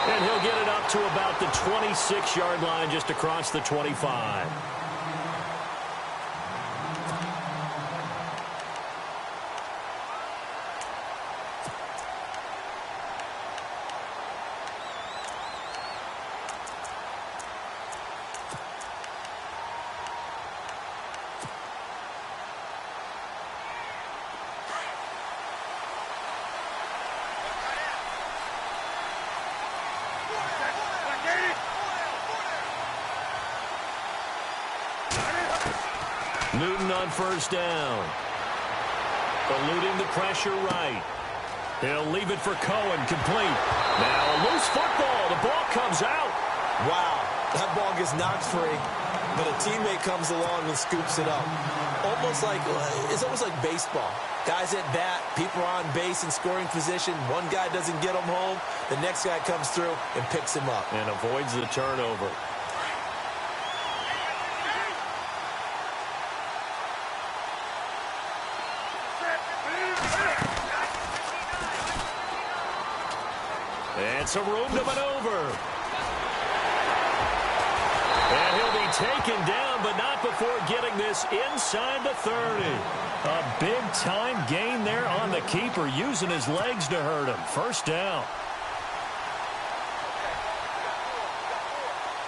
And he'll get it up to about the 26-yard line, just across the 25. Newton on first down. Eluding the pressure right. He'll leave it for Cohen, complete. Now a loose football. The ball comes out. Wow, that ball gets knocked free, but a teammate comes along and scoops it up. It's almost like baseball. Guys at bat, people are on base in scoring position. One guy doesn't get him home. The next guy comes through and picks him up. And avoids the turnover. And some room to maneuver. And he'll be taken down, but not before getting this inside the 30. A big-time gain there on the keeper, using his legs to hurt him. First down.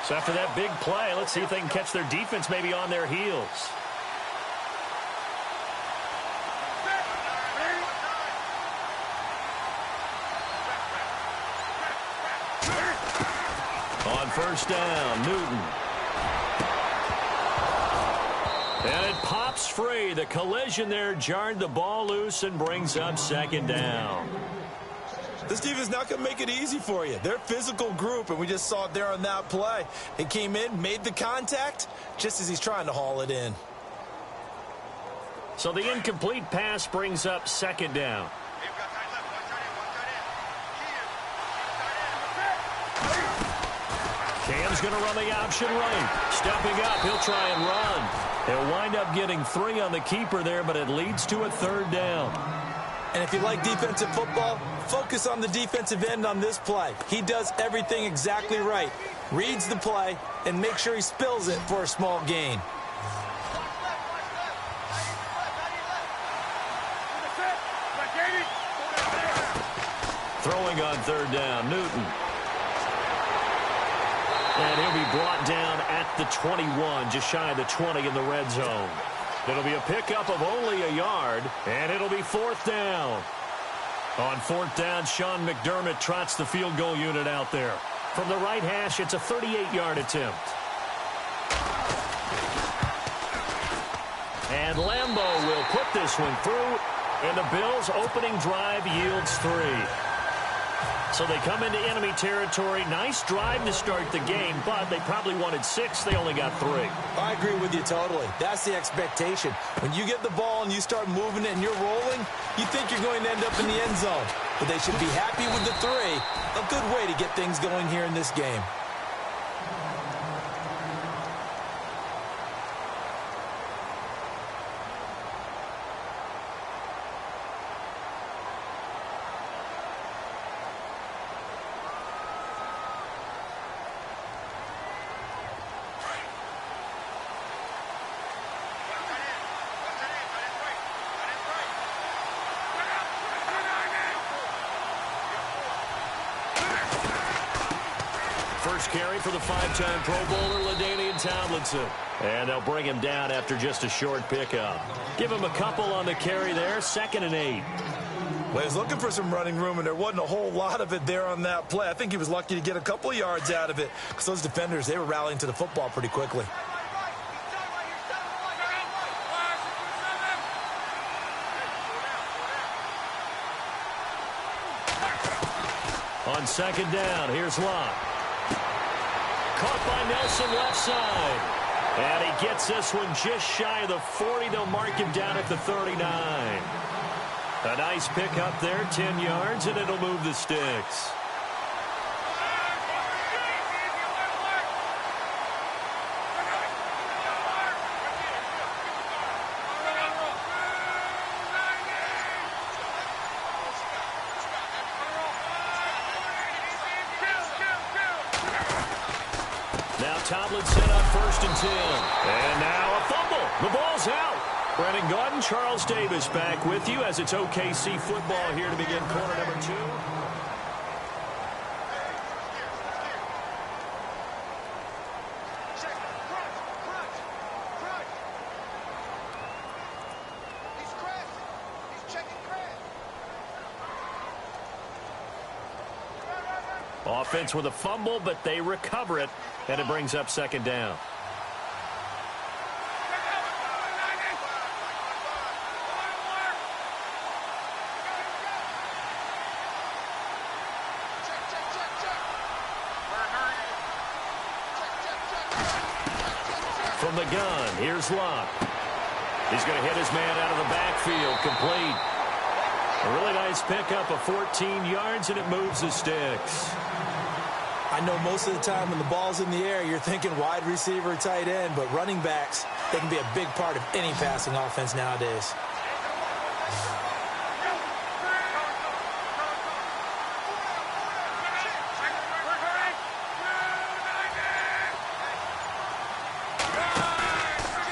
So after that big play, let's see if they can catch their defense maybe on their heels. On first down, Newton. And it pops free. The collision there jarred the ball loose and brings up second down. This defense is not going to make it easy for you. They're a physical group, and we just saw it there on that play. He came in, made the contact, just as he's trying to haul it in. So the incomplete pass brings up second down. Cam's going to run the option right. Stepping up, he'll try and run. He'll wind up getting 3 on the keeper there, but it leads to a third down. And if you like defensive football, focus on the defensive end on this play. He does everything exactly right. Reads the play and makes sure he spills it for a small gain. Throwing on third down, Newton. And he'll be brought down at the 21, just shy of the 20 in the red zone. It'll be a pickup of only a yard, and it'll be fourth down. On fourth down, Sean McDermott trots the field goal unit out there. From the right hash, it's a 38-yard attempt. And Lambeau will put this one through, and the Bills' opening drive yields 3. So they come into enemy territory. Nice drive to start the game, but they probably wanted 6. They only got 3. I agree with you totally. That's the expectation. When you get the ball and you start moving it and you're rolling, you think you're going to end up in the end zone. But they should be happy with the 3. A good way to get things going here in this game. First carry for the 5-time Pro Bowler, LaDainian Tomlinson. And they'll bring him down after just a short pickup. Give him a couple on the carry there, 2nd and 8. Well, he was looking for some running room, and there wasn't a whole lot of it there on that play. I think he was lucky to get a couple of yards out of it, because those defenders, they were rallying to the football pretty quickly. On second down, here's Locke. Caught by Nelson left side. And he gets this one just shy of the 40. They'll mark him down at the 39. A nice pick up there, 10 yards, and it'll move the sticks. Tomlinson on 1st and 10. And now a fumble. The ball's out. Brennan Gaudin, Charles Davis back with you as it's OKC football here to begin quarter number 2. Offense with a fumble, but they recover it, and it brings up 2nd down. From the gun, here's Locke. He's going to hit his man out of the backfield, complete. A really nice pickup of 14 yards, and it moves the sticks. I know most of the time when the ball's in the air, you're thinking wide receiver, tight end, but running backs, they can be a big part of any passing offense nowadays.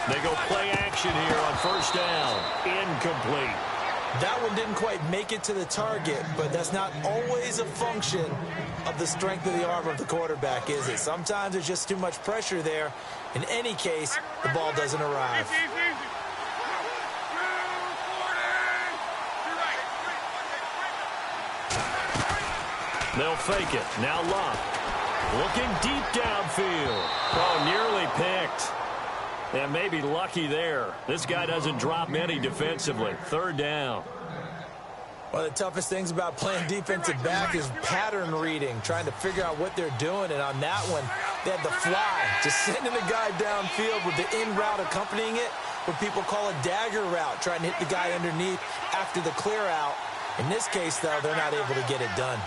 They go play action here on 1st down. Incomplete. That one didn't quite make it to the target, but that's not always a function of the strength of the arm of the quarterback, is it? Sometimes there's just too much pressure there. In any case, the ball doesn't arrive. They'll fake it. Now Locke. Looking deep downfield. Oh, nearly picked. And maybe lucky there. This guy doesn't drop many defensively. 3rd down. One of the toughest things about playing defensive back is pattern reading, trying to figure out what they're doing. And on that one, they had the fly, just sending the guy downfield with the in route accompanying it, what people call a dagger route, trying to hit the guy underneath after the clear out. In this case, though, they're not able to get it done.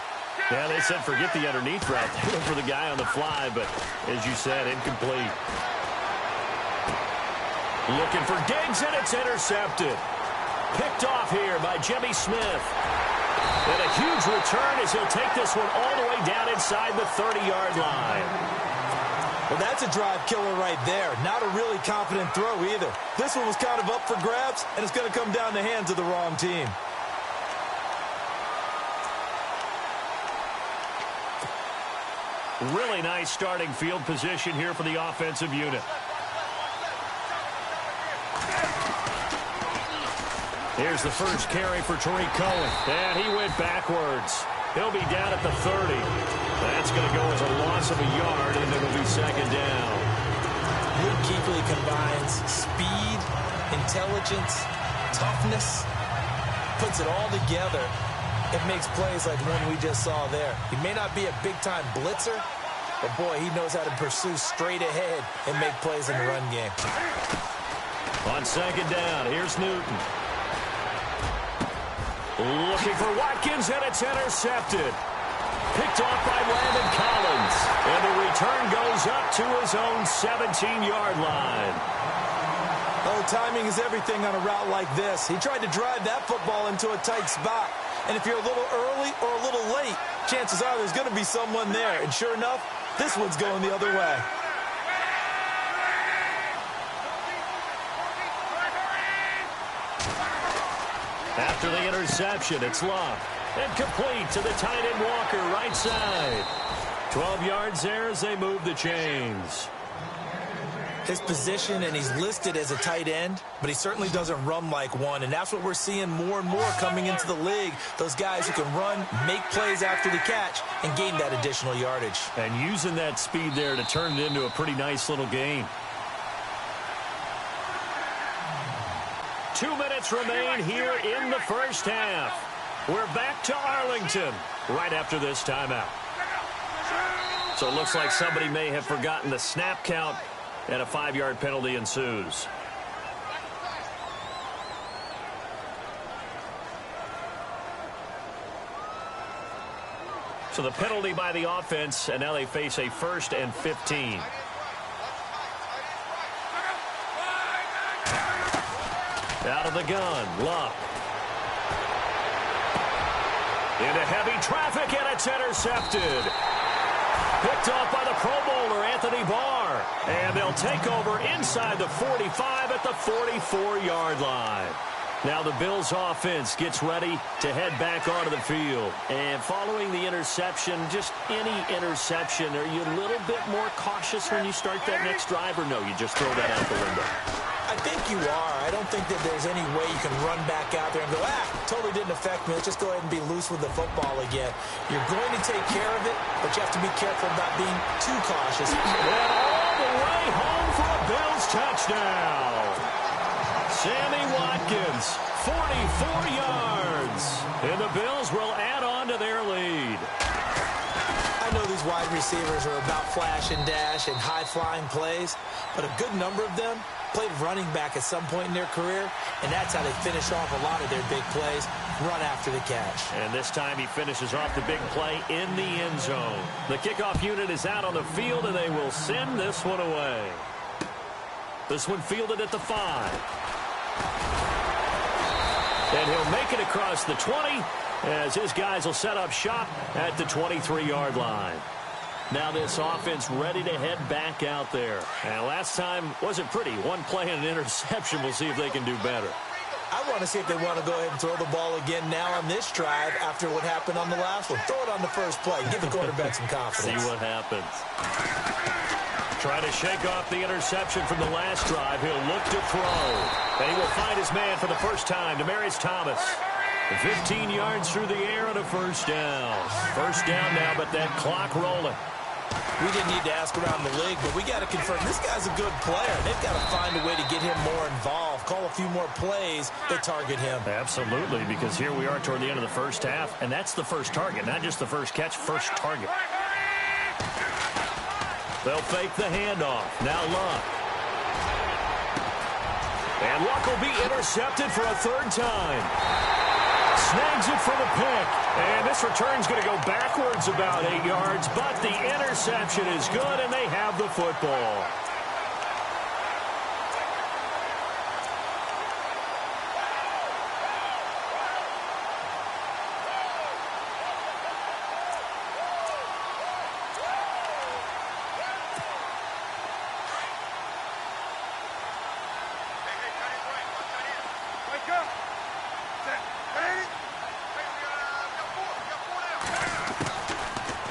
Yeah, they said forget the underneath route. They went for the guy on the fly, but as you said, incomplete. Looking for Diggs, and it's intercepted. Picked off here by Jimmy Smith. And a huge return as he'll take this one all the way down inside the 30-yard line. Well, that's a drive killer right there. Not a really confident throw either. This one was kind of up for grabs, and it's going to come down the hands of the wrong team. Really nice starting field position here for the offensive unit. Here's the first carry for Tariq Cohen. And he went backwards. He'll be down at the 30. That's going to go as a loss of a yard, and it'll be 2nd down. Luke Kuechly combines speed, intelligence, toughness, puts it all together. It makes plays like the one we just saw there. He may not be a big-time blitzer, but, boy, he knows how to pursue straight ahead and make plays in the run game. On 2nd down, here's Newton. Looking for Watkins, and it's intercepted. Picked off by Landon Collins. And the return goes up to his own 17-yard line. Oh, timing is everything on a route like this. He tried to drive that football into a tight spot. And if you're a little early or a little late, chances are there's going to be someone there. And sure enough, this one's going the other way. After the interception, it's Locke. And complete to the tight end Walker, right side. 12 yards there as they move the chains. His position, and he's listed as a tight end, but he certainly doesn't run like one. And that's what we're seeing more and more coming into the league. Those guys who can run, make plays after the catch, and gain that additional yardage. And using that speed there to turn it into a pretty nice little gain. 2 minutes remain here in the first half. We're back to Arlington right after this timeout. So it looks like somebody may have forgotten the snap count, and a 5-yard penalty ensues. So the penalty by the offense, and now they face a 1st and 15. Out of the gun, Locke. Into heavy traffic, and it's intercepted. Picked off by the Pro Bowler, Anthony Barr. And they'll take over inside the 45 at the 44-yard line. Now the Bills offense gets ready to head back onto the field. And following the interception, just any interception, are you a little bit more cautious when you start that next drive, or no, you just throw that out the window? I think you are. I don't think that there's any way you can run back out there and go, totally didn't affect me. Let's just go ahead and be loose with the football again. You're going to take care of it, but you have to be careful about being too cautious. And all the way home for a Bills touchdown. Sammy Watkins, 44 yards. And the Bills will add on to their lead. I know these wide receivers are about flash and dash and high-flying plays, but a good number of them played running back at some point in their career, and that's how they finish off a lot of their big plays, run after the catch. And this time he finishes off the big play in the end zone. The kickoff unit is out on the field, and they will send this one away. This one fielded at the 5. And he'll make it across the 20 as his guys will set up shop at the 23-yard line. Now this offense ready to head back out there. And last time wasn't pretty. One play and an interception. We'll see if they can do better. I want to see if they want to go ahead and throw the ball again now on this drive after what happened on the last one. Throw it on the first play. Give the quarterback some confidence. See what happens. Trying to shake off the interception from the last drive. He'll look to throw. And he will find his man for the first time, Demaryius Thomas. 15 yards through the air and a first down. First down now, but that clock rolling. We didn't need to ask around the league, but we got to confirm this guy's a good player. They've got to find a way to get him more involved, call a few more plays that target him. Absolutely, because here we are toward the end of the first half, and that's the first target, not just the first catch, first target. They'll fake the handoff. Now Luck. And Luck will be intercepted for a third time. Snags it for the pick. And this return's going to go backwards about 8 yards, but the interception is good, and they have the football.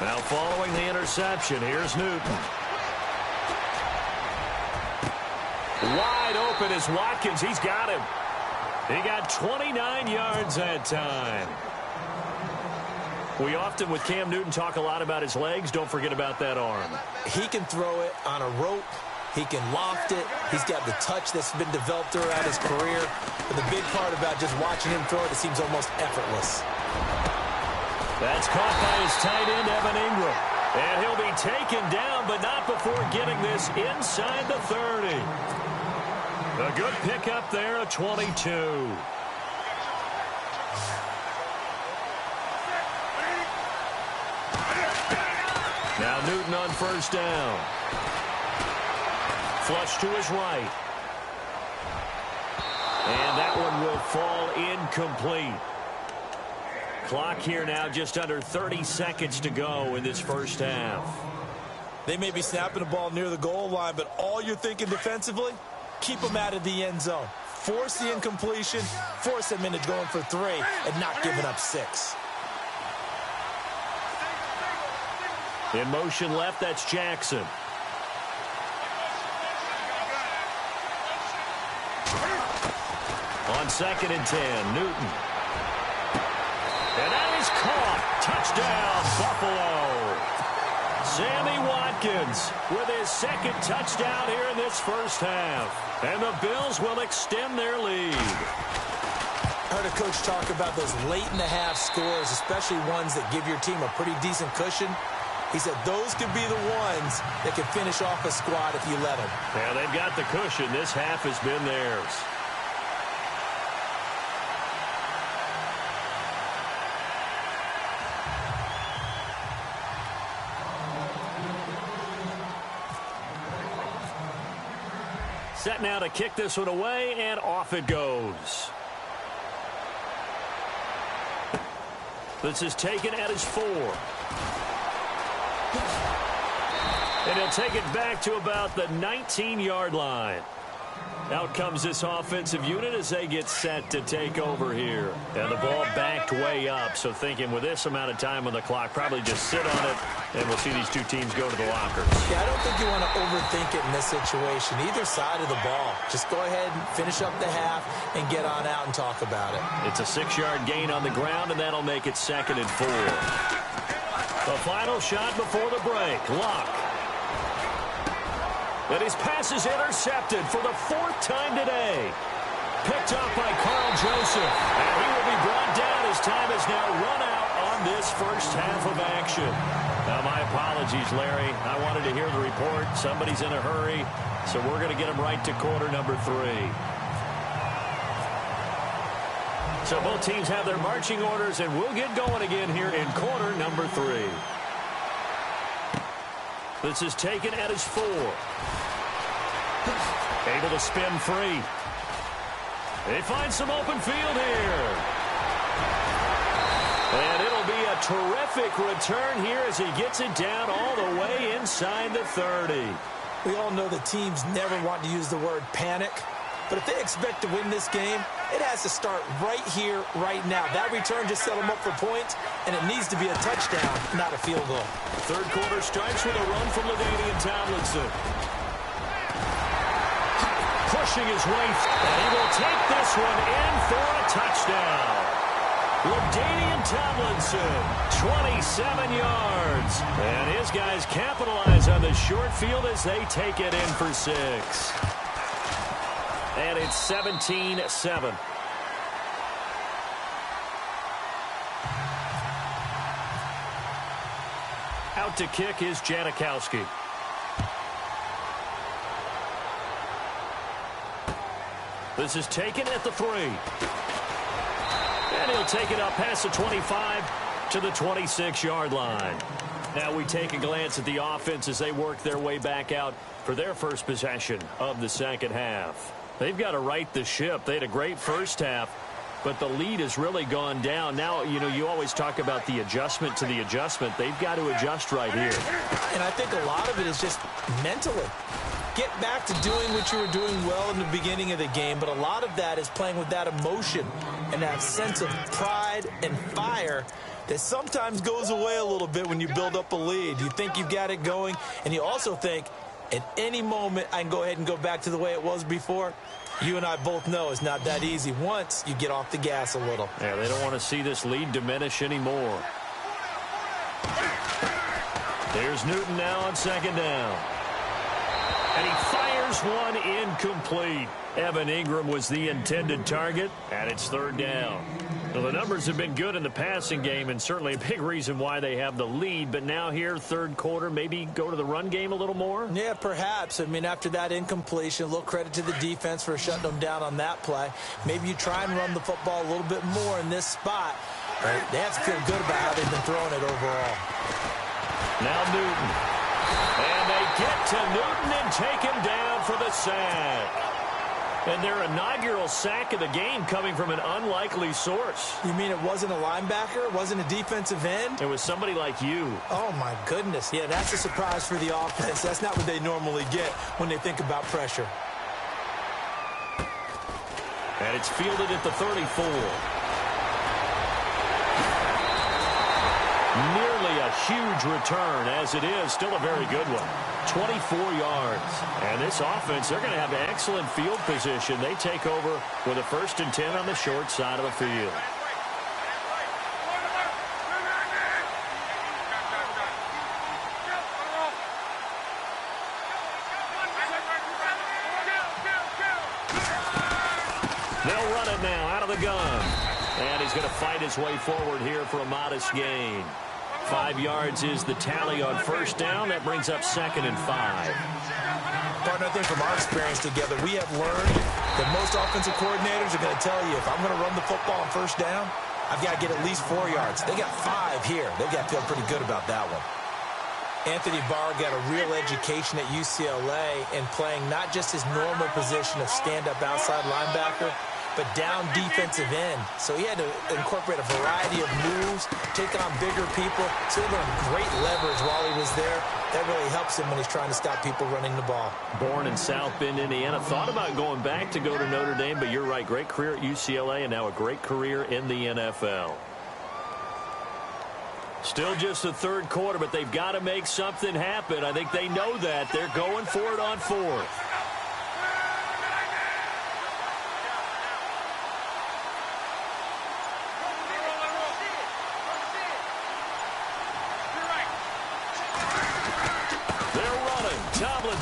Now following the interception, here's Newton. Wide open is Watkins. He's got him. He got 29 yards that time. We often, with Cam Newton, talk a lot about his legs. Don't forget about that arm. He can throw it on a rope. He can loft it. He's got the touch that's been developed throughout his career. But the big part about just watching him throw it seems almost effortless. That's caught by his tight end, Evan Ingram. And he'll be taken down, but not before getting this inside the 30. A good pickup there, a 22. Now Newton on first down. Flush to his right. And that one will fall incomplete. Clock here now, just under 30 seconds to go in this first half. They may be snapping the ball near the goal line, but all you're thinking defensively, keep them out of the end zone. Force the incompletion, force them into going for 3, and not giving up 6. In motion left, that's Jackson. On 2nd and 10, Newton. And that is caught. Touchdown, Buffalo. Sammy Watkins with his second touchdown here in this first half. And the Bills will extend their lead. I heard a coach talk about those late-in-the-half scores, especially ones that give your team a pretty decent cushion. He said those could be the ones that can finish off a squad if you let them. Yeah, they've got the cushion. This half has been theirs. Set now to kick this one away, and off it goes. This is taken at his 4. And he'll take it back to about the 19-yard line. Out comes this offensive unit as they get set to take over here. And the ball backed way up, so thinking with this amount of time on the clock, probably just sit on it, and we'll see these two teams go to the lockers. Yeah, I don't think you want to overthink it in this situation, either side of the ball. Just go ahead and finish up the half and get on out and talk about it. It's a 6-yard gain on the ground, and that'll make it 2nd and 4. The final shot before the break. Luck. And his pass is intercepted for the 4th time today. Picked up by Carl Joseph. And he will be brought down as time has now run out on this first half of action. Now, my apologies, Larry. I wanted to hear the report. Somebody's in a hurry, so we're going to get him right to quarter number 3. So both teams have their marching orders, and we'll get going again here in quarter number 3. This is taken at his 4. Able to spin free. They find some open field here. And it'll be a terrific return here as he gets it down all the way inside the 30. We all know the teams never want to use the word panic. But if they expect to win this game, it has to start right here, right now. That return just set them up for points, and it needs to be a touchdown, not a field goal. Third quarter starts with a run from LaDainian Tomlinson. Pushing his way, and he will take this one in for a touchdown. LaDainian Tomlinson, 27 yards. And his guys capitalize on the short field as they take it in for 6. And it's 17-7. Out to kick is Janikowski. This is taken at the 3. And he'll take it up past the 25 to the 26-yard line. Now we take a glance at the offense as they work their way back out for their first possession of the second half. They've got to right the ship. They had a great first half, but the lead has really gone down. Now, you know, you always talk about the adjustment to the adjustment. They've got to adjust right here. And I think a lot of it is just mentally. Get back to doing what you were doing well in the beginning of the game, but a lot of that is playing with that emotion and that sense of pride and fire that sometimes goes away a little bit when you build up a lead. You think you've got it going, and you also think, at any moment, I can go ahead and go back to the way it was before. You and I both know it's not that easy once you get off the gas a little. Yeah, they don't want to see this lead diminish anymore. There's Newton now on second down. And he fires one incomplete. Evan Ingram was the intended target, and it's third down. Well, the numbers have been good in the passing game, and certainly a big reason why they have the lead. But now here, third quarter, maybe go to the run game a little more? Yeah, perhaps. I mean, after that incompletion, a little credit to the defense for shutting them down on that play. Maybe you try and run the football a little bit more in this spot. Right? They have to feel good about how they've been throwing it overall. Now Newton. And they get to Newton and take him down for the sack. And their inaugural sack of the game coming from an unlikely source. You mean it wasn't a linebacker? It wasn't a defensive end? It was somebody like you. Oh, my goodness. Yeah, that's a surprise for the offense. That's not what they normally get when they think about pressure. And it's fielded at the 34. Nearly a huge return, as it is. Still a very good one. 24 yards. And this offense, they're going to have excellent field position. They take over with a 1st and 10 on the short side of the field. They'll run it now out of the gun. And he's going to fight his way forward here for a modest gain. 5 yards is the tally on first down. That brings up 2nd and 5. Partner, I think from our experience together, we have learned that most offensive coordinators are going to tell you, if I'm going to run the football on first down, I've got to get at least 4 yards. They got 5 here. They've got to feel pretty good about that one. Anthony Barr got a real education at UCLA in playing not just his normal position of stand-up outside linebacker, but down defensive end. So he had to incorporate a variety of moves, take on bigger people. So he learned great leverage while he was there. That really helps him when he's trying to stop people running the ball. Born in South Bend, Indiana. Thought about going back to go to Notre Dame, but you're right. Great career at UCLA and now a great career in the NFL. Still just the third quarter, but they've got to make something happen. I think they know that. They're going for it on fourth.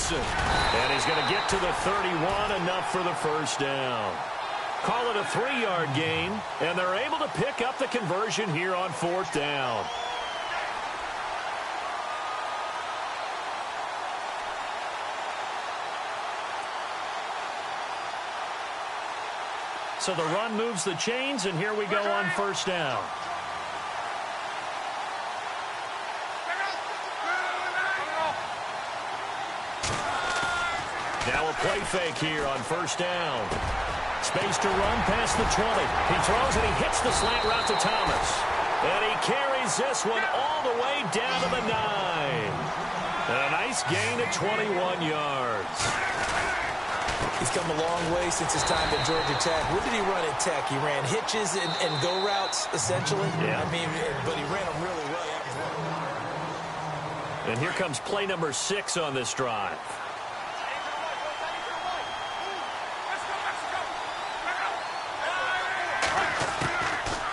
And he's going to get to the 31, enough for the first down. Call it a 3-yard gain, and they're able to pick up the conversion here on fourth down. So the run moves the chains, and here we go on first down. Now a play fake here on first down. Space to run past the 20. He throws and he hits the slant route to Thomas. And he carries this one all the way down to the 9. And a nice gain of 21 yards. He's come a long way since his time at Georgia Tech. What did he run at Tech? He ran hitches and go routes, essentially. Yeah. I mean, but he ran them really well. And here comes play number 6 on this drive.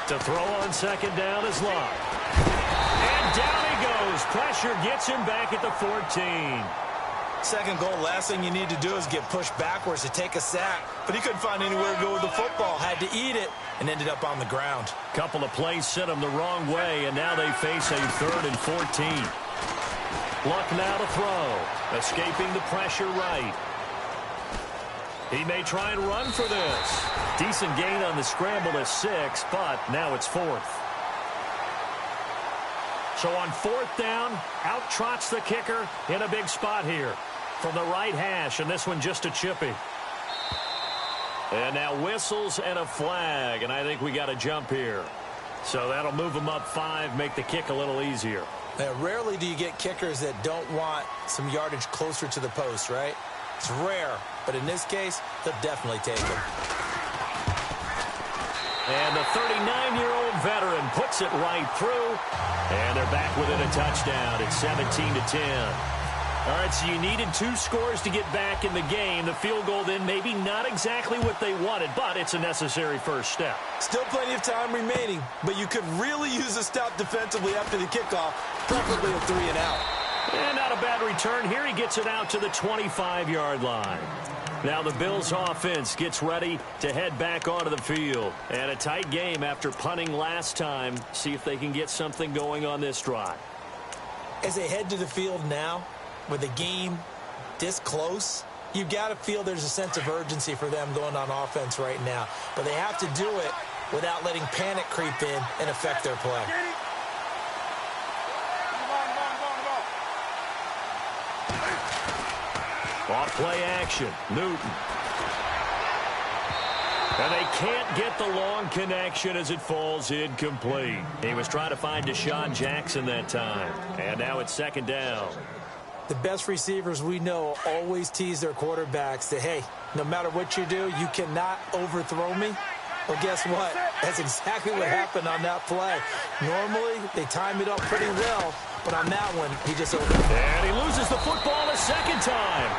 To throw on second down is Locke. And down he goes. Pressure gets him back at the 14. Second goal, last thing you need to do is get pushed backwards to take a sack. But he couldn't find anywhere to go with the football. Had to eat it and ended up on the ground. Couple of plays sent him the wrong way, and now they face a 3rd and 14. Luck now to throw. Escaping the pressure right. He may try and run for this. Decent gain on the scramble is 6, but now it's 4th. So on 4th down, out trots the kicker in a big spot here from the right hash, and this one just a chippy. And now whistles and a flag, and I think we got a jump here. So that'll move them up 5, make the kick a little easier. Now, rarely do you get kickers that don't want some yardage closer to the post, right? It's rare, but in this case, they'll definitely take it. And the 39-year-old veteran puts it right through, and they're back within a touchdown. It's 17-10. All right, so you needed 2 scores to get back in the game. The field goal then maybe not exactly what they wanted, but it's a necessary first step. Still plenty of time remaining, but you could really use a stop defensively after the kickoff, preferably a 3 and out. And not a bad return. Here he gets it out to the 25-yard line. Now the Bills offense gets ready to head back onto the field. And a tight game after punting last time. See if they can get something going on this drive. As they head to the field now, with the game this close, you've got to feel there's a sense of urgency for them going on offense right now. But they have to do it without letting panic creep in and affect their play. Off play action, Newton. And they can't get the long connection as it falls incomplete. He was trying to find Deshaun Jackson that time. And now it's 2nd down. The best receivers we know always tease their quarterbacks that, hey, no matter what you do, you cannot overthrow me. Well, guess what? That's exactly what happened on that play. Normally, they time it up pretty well, but on that one, he just overthrew. And he loses the football a second time.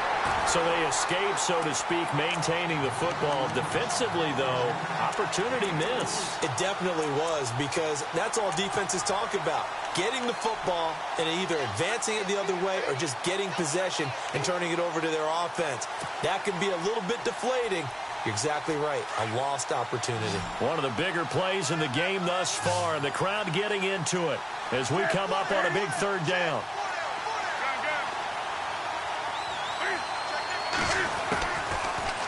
So they escape, so to speak, maintaining the football. Defensively, though, opportunity miss. It definitely was, because that's all defenses talk about. Getting the football and either advancing it the other way or just getting possession and turning it over to their offense. That can be a little bit deflating. You're exactly right. A lost opportunity. One of the bigger plays in the game thus far, and the crowd getting into it as we come up on a big 3rd down.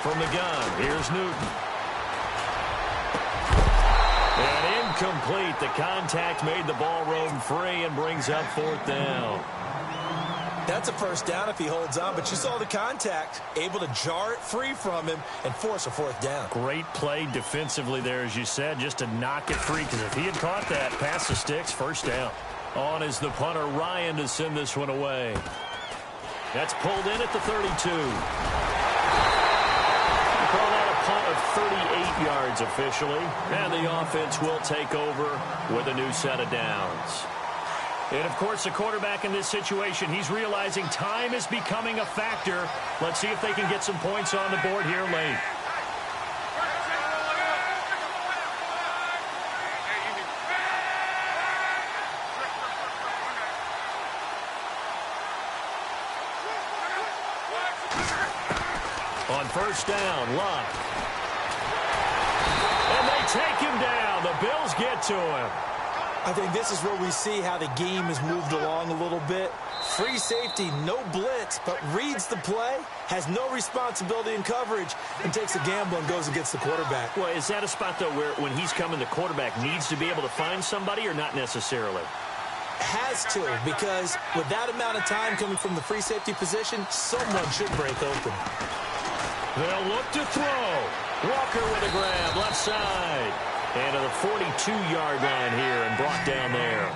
From the gun, here's Newton. And incomplete. The contact made the ball roam free and brings up 4th down. That's a first down if he holds on, but you saw the contact, able to jar it free from him and force a 4th down. Great play defensively there, as you said, just to knock it free, because if he had caught that, past the sticks, first down. On is the punter, Ryan, to send this one away. That's pulled in at the 32. Call that a punt of 38 yards officially. And the offense will take over with a new set of downs. And, of course, the quarterback in this situation, he's realizing time is becoming a factor. Let's see if they can get some points on the board here late. On first down, Luck. And they take him down. The Bills get to him. I think this is where we see how the game has moved along a little bit. Free safety, no blitz, but reads the play, has no responsibility in coverage, and takes a gamble and goes against the quarterback. Well, is that a spot, though, where when he's coming, the quarterback needs to be able to find somebody or not necessarily? Has to, because with that amount of time coming from the free safety position, someone should break open. They'll look to throw. Walker with a grab, left side. And to the 42-yard line here and brought down there.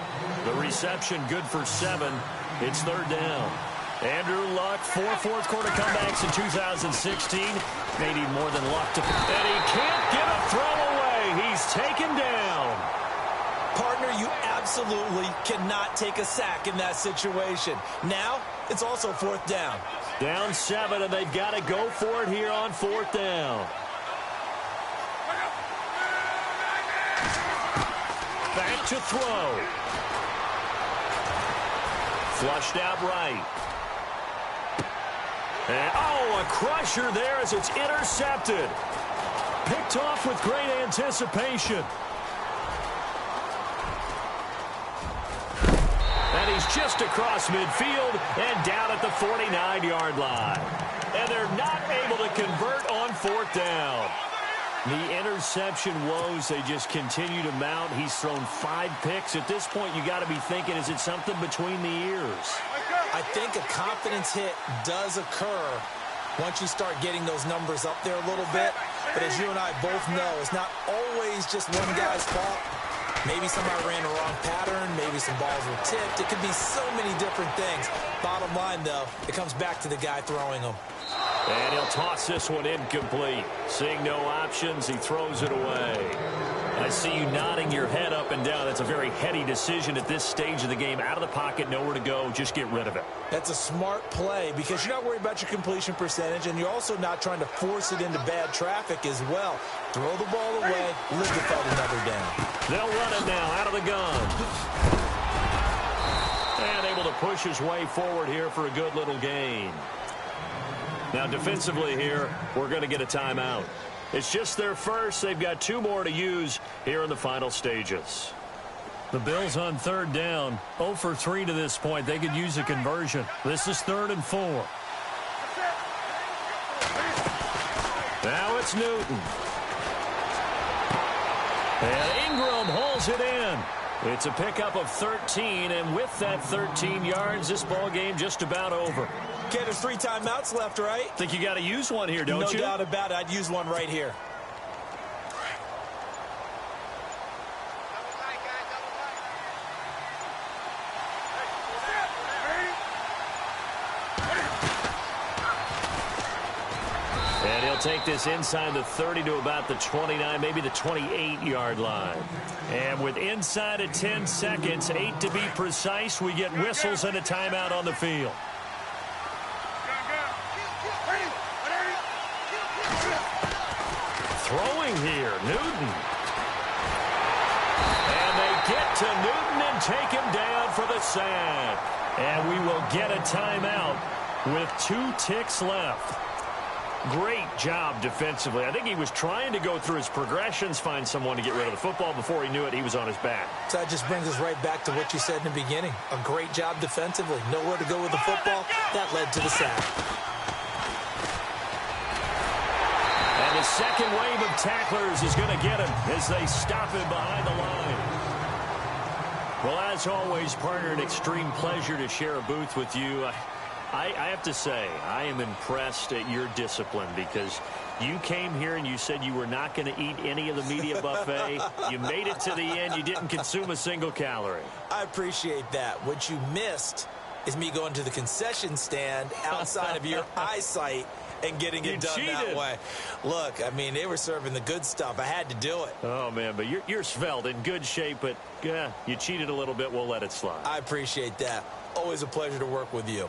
The reception good for 7. It's third down. Andrew Luck, 4 fourth-quarter comebacks in 2016. They need more than Luck to... And he can't get a throw away. He's taken down. Partner, you absolutely cannot take a sack in that situation. Now, it's also fourth down. Down 7, and they've got to go for it here on fourth down. Back to throw. Flushed out right. And, a crusher there as it's intercepted. Picked off with great anticipation. And he's just across midfield and down at the 49-yard line. And they're not able to convert on fourth down. The interception woes, they just continue to mount. He's thrown 5 picks. At this point, you got to be thinking, is it something between the ears? I think a confidence hit does occur once you start getting those numbers up there a little bit. But as you and I both know, it's not always just one guy's fault. Maybe somebody ran a wrong pattern. Maybe some balls were tipped. It could be so many different things. Bottom line, though, it comes back to the guy throwing them. And he'll toss this one incomplete. Seeing no options, he throws it away. I see you nodding your head up and down. That's a very heady decision at this stage of the game. Out of the pocket, nowhere to go. Just get rid of it. That's a smart play because you're not worried about your completion percentage, and you're also not trying to force it into bad traffic as well. Throw the ball away, live to fight another down. They'll run it now out of the gun. And able to push his way forward here for a good little gain. Now, defensively here, we're going to get a timeout. It's just their first. They've got 2 more to use here in the final stages. The Bills on third down, 0 for 3 to this point. They could use a conversion. This is 3rd and 4. Now it's Newton. And Ingram holds it in. It's a pickup of 13, and with that 13 yards, this ball game just about over. Okay, there's 3 timeouts left, right? Think you got to use one here, don't you? No doubt about it. I'd use one right here. And he'll take this inside the 30 to about the 29, maybe the 28-yard line. And with inside of 10 seconds, 8 to be precise, we get whistles and a timeout on the field. Throwing here, Newton. And they get to Newton and take him down for the sack. And we will get a timeout with 2 ticks left. Great job defensively. I think he was trying to go through his progressions, find someone to get rid of the football. Before he knew it, he was on his back. So that just brings us right back to what you said in the beginning. A great job defensively. Nowhere to go with the football. That led to the sack. And the second wave of tacklers is going to get him as they stop him behind the line. Well, as always, partner, an extreme pleasure to share a booth with you. I have to say, I am impressed at your discipline because You came here and you said you were not going to eat any of the media buffet. You made it to the end. You didn't consume a single calorie. I appreciate that. What you missed is me going to the concession stand outside of your eyesight and getting it done that way. Look, I mean, they were serving the good stuff. I had to do it. Oh, man, but you're svelte, in good shape, but you cheated a little bit. We'll let it slide. I appreciate that. Always a pleasure to work with you.